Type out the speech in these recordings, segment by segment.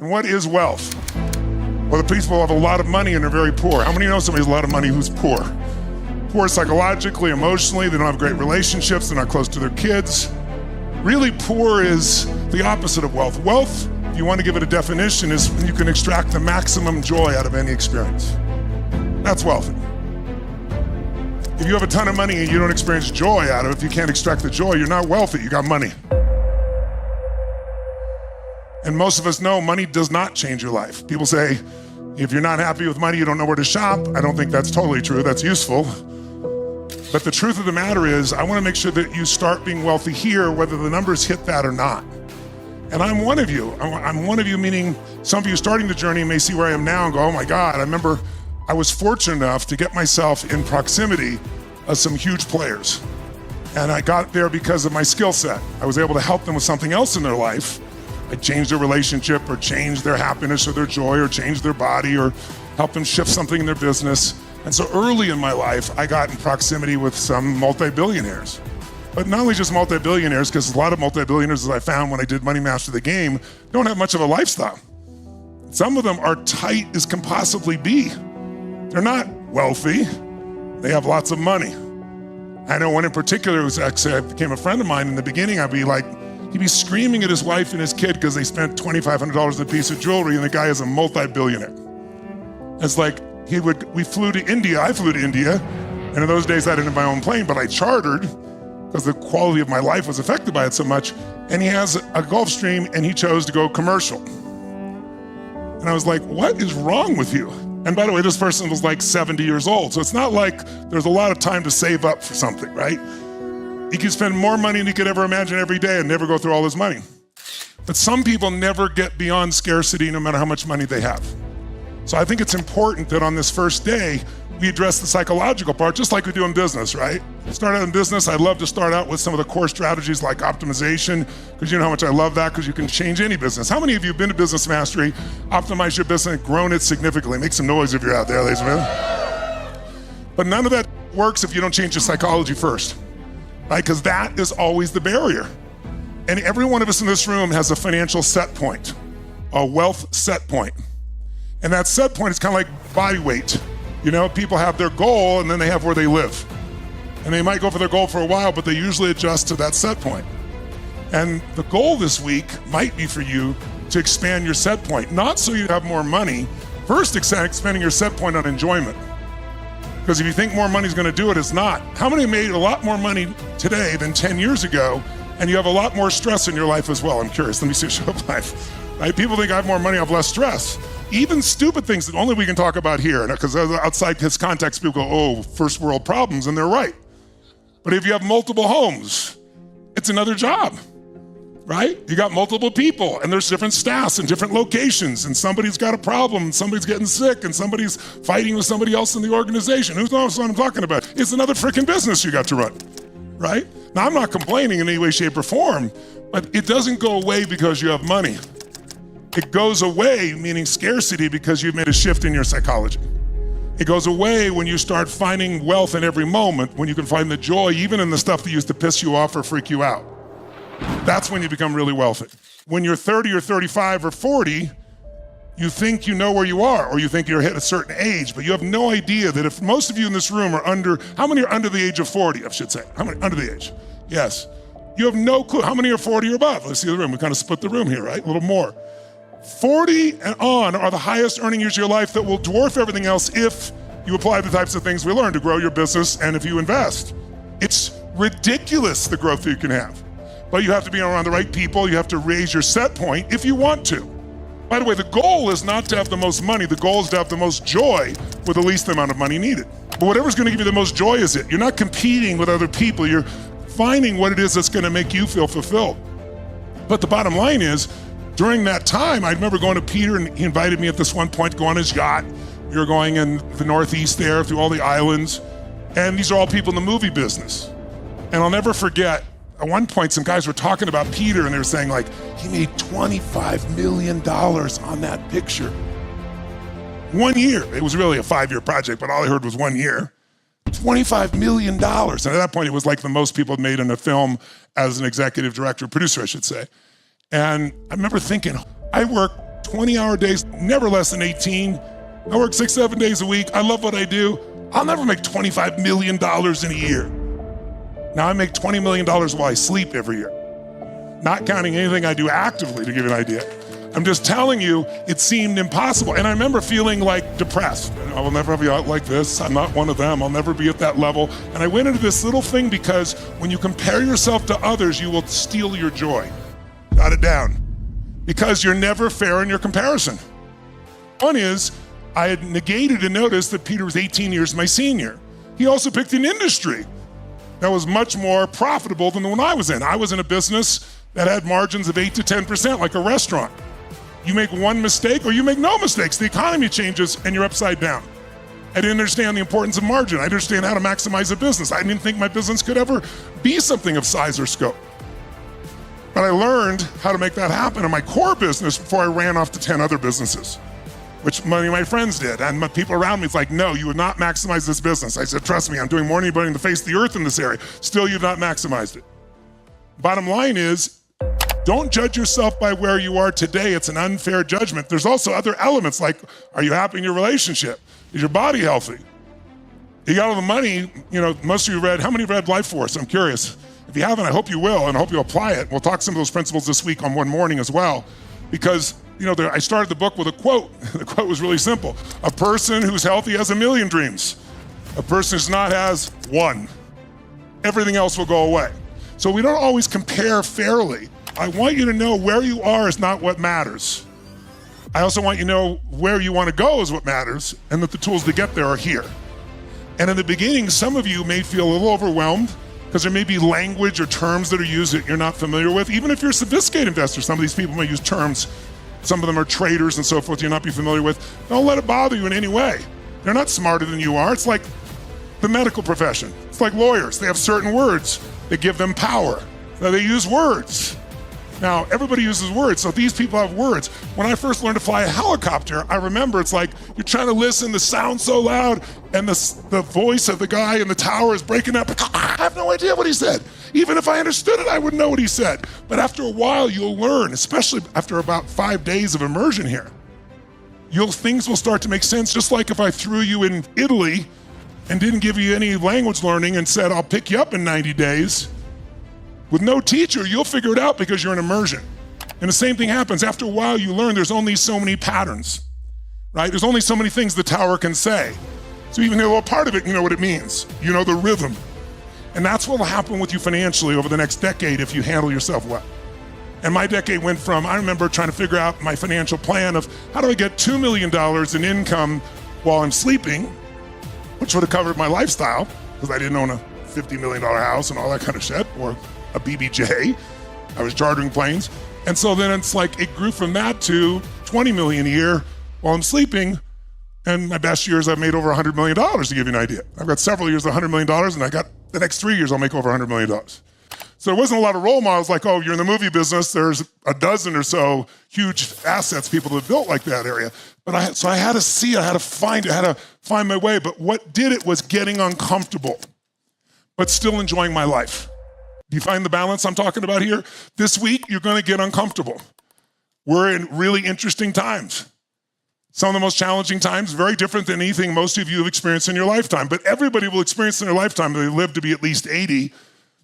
And what is wealth? Well, the people have a lot of money and are very poor. How many know somebody has a lot of money who's poor? Poor psychologically, emotionally, they don't have great relationships, they're not close to their kids. Really poor is the opposite of wealth. Wealth, if you want to give it a definition, is when you can extract the maximum joy out of any experience. That's wealthy. If you have a ton of money and you don't experience joy out of it, if you can't extract the joy, you're not wealthy, you got money. And most of us know money does not change your life. People say, if you're not happy with money, you don't know where to shop. I don't think that's totally true, that's useful. But the truth of the matter is, I want to make sure that you start being wealthy here, whether the numbers hit that or not. And I'm one of you. I'm one of you, meaning some of you starting the journey may see where I am now and go, oh my God, I remember I was fortunate enough to get myself in proximity of some huge players. And I got there because of my skill set. I was able to help them with something else in their life. I changed their relationship or changed their happiness or their joy or changed their body or help them shift something in their business. And so early in my life, I got in proximity with some multi-billionaires. But not only just multi-billionaires, because a lot of multi-billionaires, as I found when I did Money Master the Game, don't have much of a lifestyle. Some of them are tight as can possibly be. They're not wealthy. They have lots of money. I know one in particular who actually became a friend of mine. In the beginning, I'd be like, he'd be screaming at his wife and his kid because they spent $2,500 on a piece of jewelry, and the guy is a multi-billionaire. It's like, we flew to India, I flew to India, and in those days I didn't have my own plane, but I chartered because the quality of my life was affected by it so much, and he has a Gulfstream and he chose to go commercial. And I was like, what is wrong with you? And by the way, this person was like 70 years old, so it's not like there's a lot of time to save up for something, right? He could spend more money than he could ever imagine every day and never go through all his money. But some people never get beyond scarcity no matter how much money they have. So I think it's important that on this first day, we address the psychological part, just like we do in business, right? Start out in business, I'd love to start out with some of the core strategies like optimization, because you know how much I love that, because you can change any business. How many of you have been to Business Mastery, optimized your business, and grown it significantly? Make some noise if you're out there, ladies and gentlemen. But none of that works if you don't change your psychology first. Right? Because that is always the barrier. And every one of us in this room has a financial set point, a wealth set point. And that set point is kind of like body weight. You know, people have their goal and then they have where they live. And they might go for their goal for a while, but they usually adjust to that set point. And the goal this week might be for you to expand your set point, not so you have more money. First, expanding your set point on enjoyment. Because if you think more money is going to do it, it's not. How many made a lot more money today than 10 years ago, and you have a lot more stress in your life as well? I'm curious. Let me see a show of life. Right? People think I have more money, I have less stress. Even stupid things that only we can talk about here, because outside this context, people go, oh, first world problems, and they're right. But if you have multiple homes, it's another job. Right? You got multiple people and there's different staffs in different locations, and somebody's got a problem, and somebody's getting sick, and somebody's fighting with somebody else in the organization. Who knows what I'm talking about? It's another freaking business you got to run, right? Now, I'm not complaining in any way, shape, or form, but it doesn't go away because you have money. It goes away, meaning scarcity, because you've made a shift in your psychology. It goes away when you start finding wealth in every moment, when you can find the joy even in the stuff that used to piss you off or freak you out. That's when you become really wealthy. When you're 30 or 35 or 40, you think you know where you are, or you think you're at a certain age, but you have no idea that if most of you in this room are how many are under the age of 40, I should say? How many under the age? Yes. You have no clue. How many are 40 or above? Let's see the room. We kind of split the room here, right? A little more. 40 and on are the highest earning years of your life that will dwarf everything else if you apply the types of things we learned to grow your business and if you invest. It's ridiculous the growth that you can have. But you have to be around the right people. You have to raise your set point if you want to. By the way, the goal is not to have the most money. The goal is to have the most joy with the least amount of money needed. But whatever's going to give you the most joy is it. You're not competing with other people. You're finding what it is that's going to make you feel fulfilled. But the bottom line is, during that time, I remember going to Peter, and he invited me at this one point to go on his yacht. We were going in the Northeast there through all the islands. And these are all people in the movie business. And I'll never forget, at one point, some guys were talking about Peter, and they were saying, like, he made $25 million on that picture. 1 year. It was really a 5-year project, but all I heard was 1 year. $25 million. And at that point, it was like the most people had made in a film as an executive director, producer, I should say. And I remember thinking, I work 20-hour days, never less than 18. I work 6-7 days a week. I love what I do. I'll never make $25 million in a year. Now I make $20 million while I sleep every year. Not counting anything I do actively, to give you an idea. I'm just telling you, it seemed impossible. And I remember feeling like depressed. I will never be out like this. I'm not one of them. I'll never be at that level. And I went into this little thing because when you compare yourself to others, you will steal your joy. Got it down. Because you're never fair in your comparison. One is, I had negated and noticed that Peter was 18 years my senior. He also picked an industry that was much more profitable than the one I was in. I was in a business that had margins of 8 to 10%, like a restaurant. You make one mistake or you make no mistakes. The economy changes and you're upside down. I didn't understand the importance of margin. I didn't understand how to maximize a business. I didn't think my business could ever be something of size or scope. But I learned how to make that happen in my core business before I ran off to 10 other businesses, which many of my friends did. And my people around me, it's like, no, you would not maximize this business. I said, trust me, I'm doing more than anybody on the face of the earth in this area. Still, you've not maximized it. Bottom line is, don't judge yourself by where you are today. It's an unfair judgment. There's also other elements like, are you happy in your relationship? Is your body healthy? You got all the money, most of you read, how many read Life Force? I'm curious. If you haven't, I hope you will, and I hope you'll apply it. We'll talk some of those principles this week on One Morning as well, because I started the book with a quote. The quote was really simple. A person who's healthy has 1,000,000 dreams. A person who's not has one. Everything else will go away. So we don't always compare fairly. I want you to know where you are is not what matters. I also want you to know where you want to go is what matters, and that the tools to get there are here. And in the beginning, some of you may feel a little overwhelmed because there may be language or terms that are used that you're not familiar with. Even if you're a sophisticated investor, some of these people may use terms. Some of them are traders and so forth you'll not be familiar with. Don't let it bother you in any way. They're not smarter than you are. It's like the medical profession. It's like lawyers. They have certain words that give them power. So they use words. Now, everybody uses words, so these people have words. When I first learned to fly a helicopter, I remember it's like you're trying to listen, the sound's so loud, and the voice of the guy in the tower is breaking up. I have no idea what he said. Even if I understood it, I wouldn't know what he said. But after a while, you'll learn, especially after about 5 days of immersion here. Things will start to make sense, just like if I threw you in Italy and didn't give you any language learning and said, I'll pick you up in 90 days. With no teacher, you'll figure it out because you're in immersion. And the same thing happens. After a while, you learn there's only so many patterns, right? There's only so many things the tower can say. So even a little part of it, you know what it means. You know the rhythm. And that's what will happen with you financially over the next decade if you handle yourself well. And my decade went from, I remember trying to figure out my financial plan of how do I get $2 million in income while I'm sleeping, which would have covered my lifestyle because I didn't own a $50 million house and all that kind of shit, or a BBJ. I was chartering planes. And so then it's like it grew from that to 20 million a year while I'm sleeping. And my best years I've made over $100 million, to give you an idea. I've got several years of $100 million, and I got the next 3 years I'll make over $100 million. So there wasn't a lot of role models like, oh, you're in the movie business, there's a dozen or so huge assets people that have built like that area. But I had to see it, I had to find my way. But what did it was getting uncomfortable, but still enjoying my life. Do you find the balance I'm talking about here? This week, you're going to get uncomfortable. We're in really interesting times. Some of the most challenging times, very different than anything most of you have experienced in your lifetime. But everybody will experience in their lifetime. They live to be at least 80.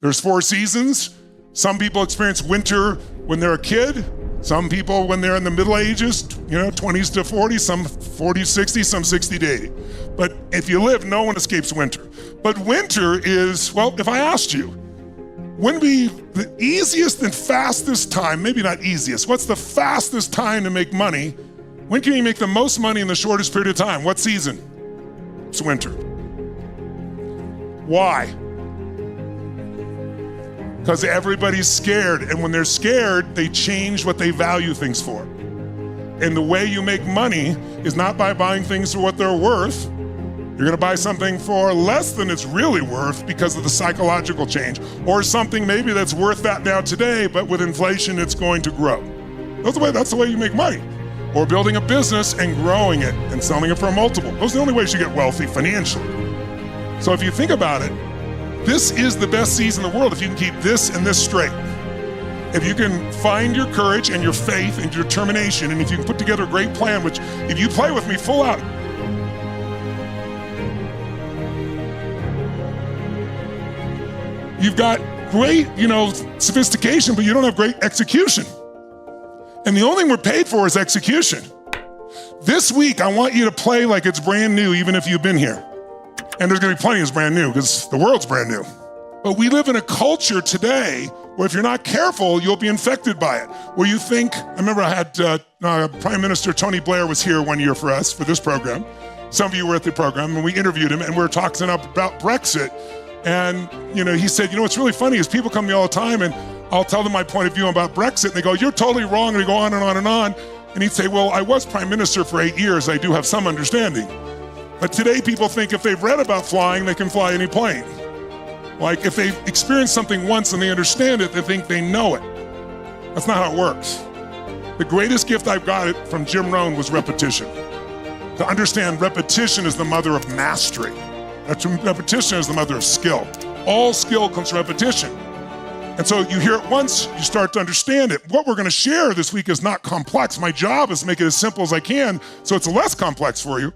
There's 4 seasons. Some people experience winter when they're a kid. Some people when they're in the middle ages, 20s to 40, some 40, 60, some 60 to 80. But if you live, no one escapes winter. But winter is, well, if I asked you, when would be the easiest and fastest time, maybe not easiest, what's the fastest time to make money? When can you make the most money in the shortest period of time? What season? It's winter. Why? Because everybody's scared, and when they're scared, they change what they value things for. And the way you make money is not by buying things for what they're worth. You're gonna buy something for less than it's really worth because of the psychological change, or something maybe that's worth that now today, but with inflation, it's going to grow. That's the way you make money. Or building a business and growing it and selling it for a multiple. Those are the only ways you get wealthy financially. So if you think about it, this is the best season in the world if you can keep this and this straight. If you can find your courage and your faith and your determination, and if you can put together a great plan, which if you play with me full out, you've got great, sophistication, but you don't have great execution. And the only thing we're paid for is execution. This week, I want you to play like it's brand new, even if you've been here. And there's gonna be plenty that's brand new, because the world's brand new. But we live in a culture today where if you're not careful, you'll be infected by it. Where you think, I remember I had Prime Minister Tony Blair was here one year for us, for this program. Some of you were at the program, and we interviewed him, and we were talking about Brexit. And he said, what's really funny is people come to me all the time, and I'll tell them my point of view about Brexit, and they go, you're totally wrong, and they go on and on and on. And he'd say, well, I was Prime Minister for 8 years, I do have some understanding. But today people think if they've read about flying, they can fly any plane. Like if they've experienced something once and they understand it, they think they know it. That's not how it works. The greatest gift I've got from Jim Rohn was repetition. To understand repetition is the mother of mastery. Repetition is the mother of skill. All skill comes from repetition. And so you hear it once, you start to understand it. What we're gonna share this week is not complex. My job is to make it as simple as I can so it's less complex for you.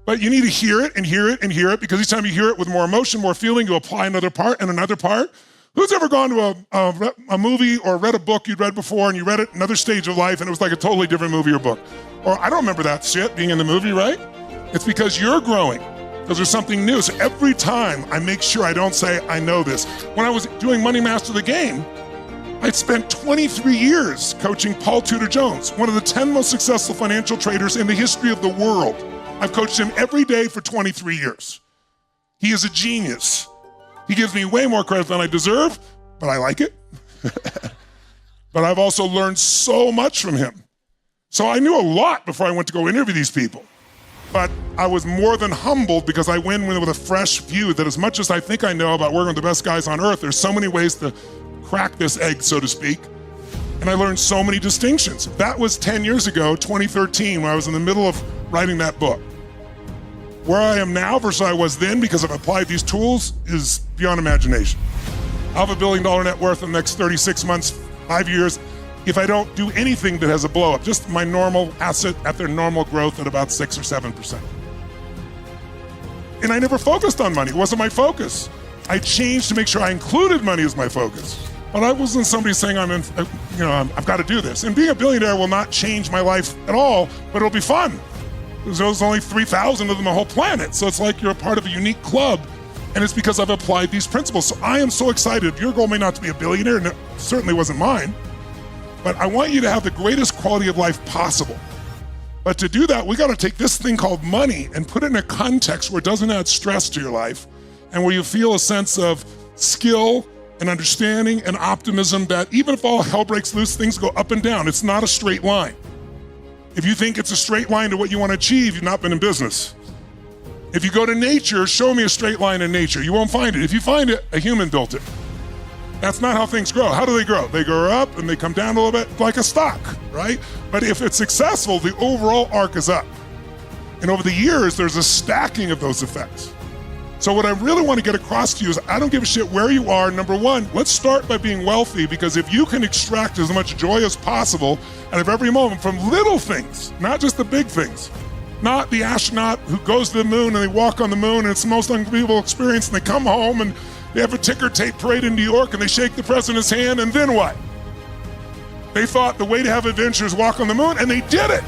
But you need to hear it and hear it and hear it, because each time you hear it with more emotion, more feeling, you apply another part and another part. Who's ever gone to a movie or read a book you'd read before and you read it another stage of life and it was like a totally different movie or book? Or I don't remember that shit being in the movie, right? It's because you're growing, because there's something new. So every time I make sure I don't say, I know this. When I was doing Money Master the Game, I'd spent 23 years coaching Paul Tudor Jones, one of the 10 most successful financial traders in the history of the world. I've coached him every day for 23 years. He is a genius. He gives me way more credit than I deserve, but I like it. But I've also learned so much from him. So I knew a lot before I went to go interview these people. But I was more than humbled because I went in with a fresh view that as much as I think I know about working with the best guys on earth, there's so many ways to crack this egg, so to speak. And I learned so many distinctions. That was 10 years ago, 2013, when I was in the middle of writing that book. Where I am now versus I was then, because I've applied these tools, is beyond imagination. I'll have $1 billion net worth in the next 36 months, 5 years, if I don't do anything that has a blow up, just my normal asset at their normal growth at about 6 or 7%. And I never focused on money, it wasn't my focus. I changed to make sure I included money as my focus. But I wasn't somebody saying I've got to do this. And being a billionaire will not change my life at all, but it'll be fun. There's only 3,000 of them on the whole planet. So it's like you're a part of a unique club, and it's because I've applied these principles. So I am so excited. Your goal may not to be a billionaire, and it certainly wasn't mine, but I want you to have the greatest quality of life possible. But to do that, we got to take this thing called money and put it in a context where it doesn't add stress to your life, and where you feel a sense of skill and understanding and optimism that even if all hell breaks loose, things go up and down. It's not a straight line. If you think it's a straight line to what you want to achieve, you've not been in business. If you go to nature, show me a straight line in nature. You won't find it. If you find it, a human built it. That's not how things grow. How do they grow? They grow up and they come down a little bit like a stock, right? But if it's successful, the overall arc is up. And over the years, there's a stacking of those effects. So what I really want to get across to you is I don't give a shit where you are. Number one, let's start by being wealthy, because if you can extract as much joy as possible out of every moment from little things, not just the big things, not the astronaut who goes to the moon and they walk on the moon and it's the most unbelievable experience and they come home and they have a ticker tape parade in New York and they shake the president's hand and then what? They thought the way to have adventure is walk on the moon and they did it.